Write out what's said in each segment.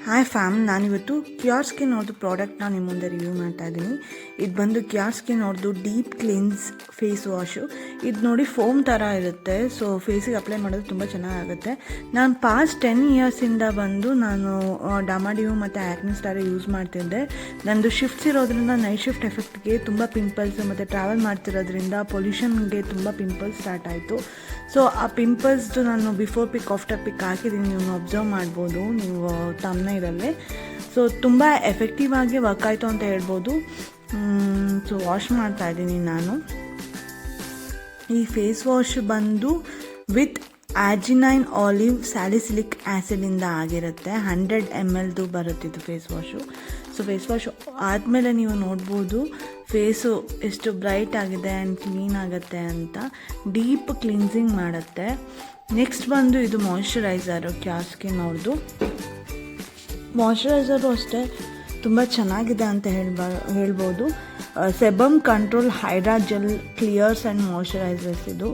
Hi fam, ನಾನಿವತ್ತು cure skin ಅವ್ರದ್ದು ಪ್ರಾಡಕ್ಟ್ನ ನಿಮ್ಮ ಮುಂದೆ ರಿವ್ಯೂ ಮಾಡ್ತಾ ಇದ್ದೀನಿ. ಇದು ಬಂದು ಕ್ಯೂರ್ ಸ್ಕಿನ್ ಅವ್ರದ್ದು ಡೀಪ್ ಕ್ಲೀನ್ಸ್ ಫೇಸ್ ವಾಶು. ಇದು ನೋಡಿ ಫೋಮ್ ಥರ ಇರುತ್ತೆ. ಸೊ ಫೇಸಿಗೆ ಅಪ್ಲೈ ಮಾಡೋದು ತುಂಬ ಚೆನ್ನಾಗುತ್ತೆ. ನಾನು ಪಾಸ್ಟ್ 10 ಇಯರ್ಸಿಂದ ಬಂದು ನಾನು ಡಾಮಾಡಿಯು ಮತ್ತು ಆ್ಯಕ್ನಿ ಸ್ಟಾರ್ ಯೂಸ್ ಮಾಡ್ತಿದ್ದೆ. ನಂದು ಶಿಫ್ಟ್ಸ್ ಇರೋದ್ರಿಂದ ನೈಟ್ ಶಿಫ್ಟ್ ಎಫೆಕ್ಟ್ಗೆ ತುಂಬ ಪಿಂಪಲ್ಸ್ ಮತ್ತು ಟ್ರಾವೆಲ್ ಮಾಡ್ತಿರೋದ್ರಿಂದ ಪೊಲ್ಯೂಷನ್ಗೆ ತುಂಬ ಪಿಂಪಲ್ಸ್ ಸ್ಟಾರ್ಟ್ ಆಯಿತು. ಸೊ ಆ ಪಿಂಪಲ್ಸ್ದು ನಾನು ಬಿಫೋರ್ ಪಿಕ್ ಆಫ್ಟರ್ ಪಿಕ್ ಹಾಕಿದ್ದೀನಿ, ನೀವು ಅಬ್ಸರ್ವ್ ಮಾಡ್ಬೋದು ನೀವು ತಮ್ಮನೇರಲ್ಲೇ. ಸೊ ತುಂಬ ಎಫೆಕ್ಟಿವ್ ಆಗಿ ವರ್ಕ್ ಆಯಿತು ಅಂತ ಹೇಳ್ಬೋದು. ಸೊ ವಾಶ್ ಮಾಡ್ತಾ ಇದ್ದೀನಿ ನಾನು. ಈ ಫೇಸ್ ವಾಶ್ ಬಂದು ವಿತ್ ಆಜಿನೈನ್ ಆಲಿವ್ ಸ್ಯಾಲಿಸಿಲಿಕ್ ಆ್ಯಸಿಡಿಂದ ಆಗಿರುತ್ತೆ. 100 ml ಬರುತ್ತಿದ್ದು face wash. So face wash ಆದಮೇಲೆ ನೀವು ನೋಡ್ಬೋದು ಫೇಸು ಎಷ್ಟು ಬ್ರೈಟ್ ಆಗಿದೆ ಆ್ಯಂಡ್ ಕ್ಲೀನ್ ಆಗುತ್ತೆ ಅಂತ. ಡೀಪ್ ಕ್ಲಿನ್ಸಿಂಗ್ ಮಾಡುತ್ತೆ. ನೆಕ್ಸ್ಟ್ ಬಂದು ಇದು ಮಾಯ್ಶ್ಚರೈಸರು, ಕ್ಯೂರ್ ಸ್ಕಿನ್ ಅವ್ರದ್ದು ಮಾಯ್ಶ್ಚರೈಸರು ಅಷ್ಟೇ ತುಂಬ ಚೆನ್ನಾಗಿದೆ ಅಂತ ಹೇಳ್ಬೋದು. Sebum control hydra gel clears and moisturisers ಇದು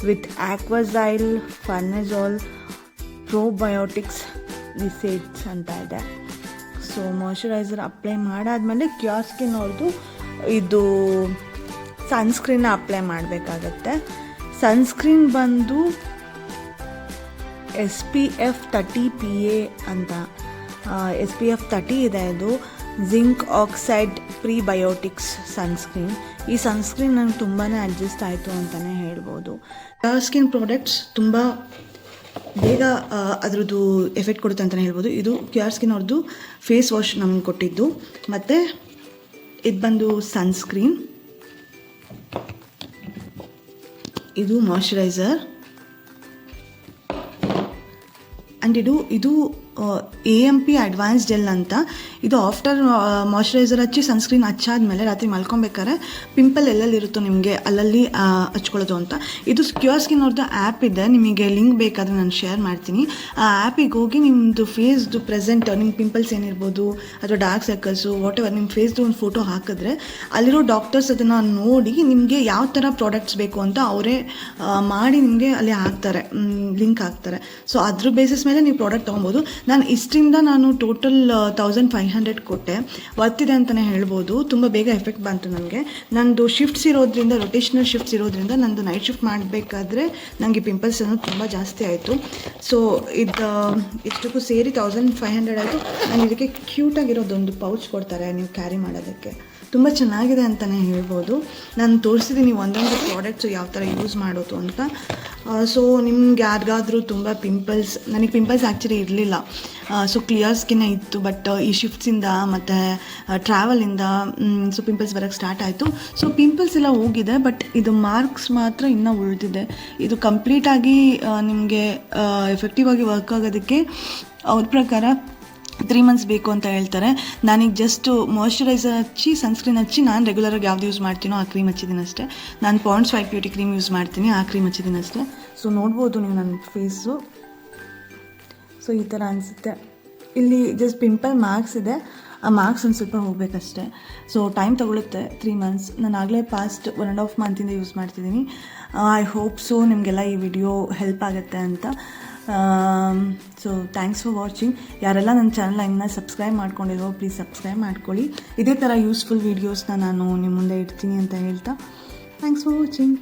with aquaxyl, farnesol, probiotics lysates ಅಂತ ಇದೆ. ಸೊ ಮಾಯ್ಶ್ಚರೈಸರ್ ಅಪ್ಲೈ ಮಾಡಾದ್ಮೇಲೆ ಕ್ಯೂರ್ ಸ್ಕಿನ್ ಅವ್ರದ್ದು ಇದು ಸನ್ಸ್ಕ್ರೀನ್ನ ಅಪ್ಲೈ ಮಾಡಬೇಕಾಗತ್ತೆ. ಸನ್ಸ್ಕ್ರೀನ್ ಬಂದು SPF 30 PA ಅಂತ SPF 30 ಇದೆ. ಇದು ಜಿಂಕ್ ಆಕ್ಸೈಡ್ ಪ್ರಿಬಯೋಟಿಕ್ಸ್ ಸನ್ಸ್ಕ್ರೀನ್. ಈ ಸನ್ಸ್ಕ್ರೀನ್ ನನಗೆ ತುಂಬಾ ಅಡ್ಜಸ್ಟ್ ಆಯಿತು ಅಂತಲೇ ಹೇಳ್ಬೋದು. ಕ್ಯೂರ್ ಸ್ಕಿನ್ ಪ್ರಾಡಕ್ಟ್ಸ್ ತುಂಬ ಬೇಗ ಅದರದ್ದು ಎಫೆಕ್ಟ್ ಕೊಡುತ್ತೆ ಅಂತಲೇ ಹೇಳ್ಬೋದು. ಇದು ಕ್ಯೂರ್ ಸ್ಕಿನ್ ಅವ್ರದ್ದು ಫೇಸ್ ವಾಶ್ ನಮಗೆ ಕೊಟ್ಟಿದ್ದು. ಮತ್ತು ಇದು ಬಂದು ಸನ್ಸ್ಕ್ರೀನ್, ಇದು ಮಾಯ್ಶ್ಚರೈಸರ್ ಆ್ಯಂಡ್ ಇದು AMP ಅಡ್ವಾನ್ಸ್ ಜೆಲ್ ಅಂತ. ಇದು ಆಫ್ಟರ್ ಮಾಯ್ಶ್ಚರೈಸರ್ ಹಚ್ಚಿ ಸನ್ಸ್ಕ್ರೀನ್ ಹಚ್ಚಾದ್ಮೇಲೆ ರಾತ್ರಿ ಮಲ್ಕೊಬೇಕಾದ್ರೆ ಪಿಂಪಲ್ ಎಲ್ಲೆಲ್ಲಿರುತ್ತೋ ನಿಮಗೆ ಅಲ್ಲಲ್ಲಿ ಹಚ್ಕೊಳ್ಳೋದು ಅಂತ. ಇದು ಕ್ಯೂರ್ ಸ್ಕಿನ್ ಅವ್ರದ್ದು ಆ್ಯಪ್ ಇದೆ, ನಿಮಗೆ ಲಿಂಕ್ ಬೇಕಾದರೆ ನಾನು ಶೇರ್ ಮಾಡ್ತೀನಿ. ಆ ಆ್ಯಪಿಗೆ ಹೋಗಿ ನಿಮ್ಮದು ಫೇಸ್ದು ಪ್ರೆಸೆಂಟ್ ನಿಮ್ಮ ಪಿಂಪಲ್ಸ್ ಏನಿರ್ಬೋದು ಅಥವಾ ಡಾರ್ಕ್ ಸರ್ಕಲ್ಸು ವಾಟ್ ಎವರ್ ನಿಮ್ಮ ಫೇಸ್ದು ಒಂದು ಫೋಟೋ ಹಾಕಿದ್ರೆ ಅಲ್ಲಿರೋ ಡಾಕ್ಟರ್ಸ್ ಅದನ್ನು ನೋಡಿ ನಿಮಗೆ ಯಾವ ಥರ ಪ್ರಾಡಕ್ಟ್ಸ್ ಬೇಕು ಅಂತ ಅವರೇ ಮಾಡಿ ನಿಮಗೆ ಅಲ್ಲಿ ಹಾಕ್ತಾರೆ, ಲಿಂಕ್ ಹಾಕ್ತಾರೆ. ಸೊ ಅದ್ರ ಬೇಸಿಸ್ ಮೇಲೆ ನೀವು ಪ್ರಾಡಕ್ಟ್ ತೊಗೊಬೋದು. ನಾನು ಟೋಟಲ್ 1500 ಕೊಟ್ಟೆ. ವರ್ತಿದೆ ಅಂತಲೇ ಹೇಳ್ಬೋದು. ತುಂಬ ಬೇಗ ಎಫೆಕ್ಟ್ ಬಂತು ನನಗೆ. ನಂದು ಶಿಫ್ಟ್ಸ್ ಇರೋದ್ರಿಂದ, ರೊಟೇಷನಲ್ ಶಿಫ್ಟ್ಸ್ ಇರೋದ್ರಿಂದ ನಂದು ನೈಟ್ ಶಿಫ್ಟ್ ಮಾಡಬೇಕಾದ್ರೆ ನನಗೆ ಪಿಂಪಲ್ಸ್ ಅನ್ನೋದು ತುಂಬ ಜಾಸ್ತಿ ಆಯಿತು. ಸೊ ಇದು ಇಷ್ಟಕ್ಕೂ ಸೇರಿ 1500 ಆಯಿತು. ನಾನು ಇದಕ್ಕೆ ಕ್ಯೂಟಾಗಿರೋದೊಂದು ಪೌಚ್ ಕೊಡ್ತಾರೆ ನೀವು ಕ್ಯಾರಿ ಮಾಡೋದಕ್ಕೆ. ತುಂಬ ಚೆನ್ನಾಗಿದೆ ಅಂತಲೇ ಹೇಳ್ಬೋದು. ನಾನು ತೋರಿಸಿದ್ದೀನಿ ಒಂದೊಂದು ಪ್ರಾಡಕ್ಟ್ಸು ಯಾವ ಥರ ಯೂಸ್ ಮಾಡೋದು ಅಂತ. ಸೊ ನಿಮ್ಗೆ ಯಾರಿಗಾದರೂ ತುಂಬ ನನಗೆ ಪಿಂಪಲ್ಸ್ ಆ್ಯಕ್ಚುಲಿ ಇರಲಿಲ್ಲ. ಸೊ ಕ್ಲಿಯರ್ ಸ್ಕಿನ್ನೇ ಇತ್ತು. ಬಟ್ ಈ ಶಿಫ್ಟ್ಸಿಂದ ಮತ್ತು ಟ್ರಾವೆಲಿಂದ ಸೊ ಪಿಂಪಲ್ಸ್ ಬರೋಕ್ಕೆ ಸ್ಟಾರ್ಟ್ ಆಯಿತು. ಸೊ ಪಿಂಪಲ್ಸ್ ಎಲ್ಲ ಹೋಗಿದೆ, ಬಟ್ ಇದು ಮಾರ್ಕ್ಸ್ ಮಾತ್ರ ಇನ್ನೂ ಉಳಿದಿದೆ. ಇದು ಕಂಪ್ಲೀಟಾಗಿ ನಿಮಗೆ ಎಫೆಕ್ಟಿವ್ ಆಗಿ ವರ್ಕ್ ಆಗೋದಕ್ಕೆ ಅವ್ರ ಪ್ರಕಾರ 3 months ಬೇಕು ಅಂತ ಹೇಳ್ತಾರೆ. ನಾನೀಗ ಜಸ್ಟ್ ಮಾಯ್ಶ್ಚರೈಸರ್ ಹಚ್ಚಿ ಸನ್ಸ್ಕ್ರೀನ್ ಹಚ್ಚಿ ನಾನು ರೆಗ್ಯುಲರಾಗಿ ಯಾವ್ದು ಯೂಸ್ ಮಾಡ್ತೀನೋ ಆ ಕ್ರೀಮ್ ಹಚ್ಚಿದ್ದೀನಿ ಅಷ್ಟೇ. ನಾನು Pond's white beauty cream use ಮಾಡ್ತೀನಿ, ಆ ಕ್ರೀಮ್ ಹಚ್ಚಿದ್ದೀನಿ ಅಷ್ಟೇ. ಸೊ ನೋಡ್ಬೋದು ನೀವು ನನ್ನ ಫೇಸು. ಸೊ ಈ ಥರ ಅನಿಸುತ್ತೆ. ಇಲ್ಲಿ ಜಸ್ಟ್ ಪಿಂಪಲ್ ಮಾರ್ಕ್ಸ್ ಇದೆ, ಆ ಮಾರ್ಕ್ಸ್ ಒಂದು ಸ್ವಲ್ಪ ಹೋಗಬೇಕಷ್ಟೆ. ಸೊ ಟೈಮ್ ತೊಗೊಳುತ್ತೆ 3 months. ನಾನು ಆಗಲೇ ಪಾಸ್ಟ್ 1.5 month ಯೂಸ್ ಮಾಡ್ತಿದ್ದೀನಿ. ಐ ಹೋಪ್ ಸೊ ನಿಮಗೆಲ್ಲ ಈ ವಿಡಿಯೋ ಹೆಲ್ಪ್ ಆಗುತ್ತೆ ಅಂತ. So thanks for watching. ಯಾರೆಲ್ಲ ನನ್ನ ಚಾನಲ್ನ ಇನ್ನೂ ಸಬ್ಸ್ಕ್ರೈಬ್ ಮಾಡ್ಕೊಂಡಿರೋ ಪ್ಲೀಸ್ ಸಬ್ಸ್ಕ್ರೈಬ್ ಮಾಡ್ಕೊಳ್ಳಿ. ಇದೇ ಥರ ಯೂಸ್ಫುಲ್ ವೀಡಿಯೋಸ್ನ ನಾನು ನಿಮ್ಮ ಮುಂದೆ ಇಡ್ತೀನಿ ಅಂತ ಹೇಳ್ತಾ ಥ್ಯಾಂಕ್ಸ್ ಫಾರ್ ವಾಚಿಂಗ್.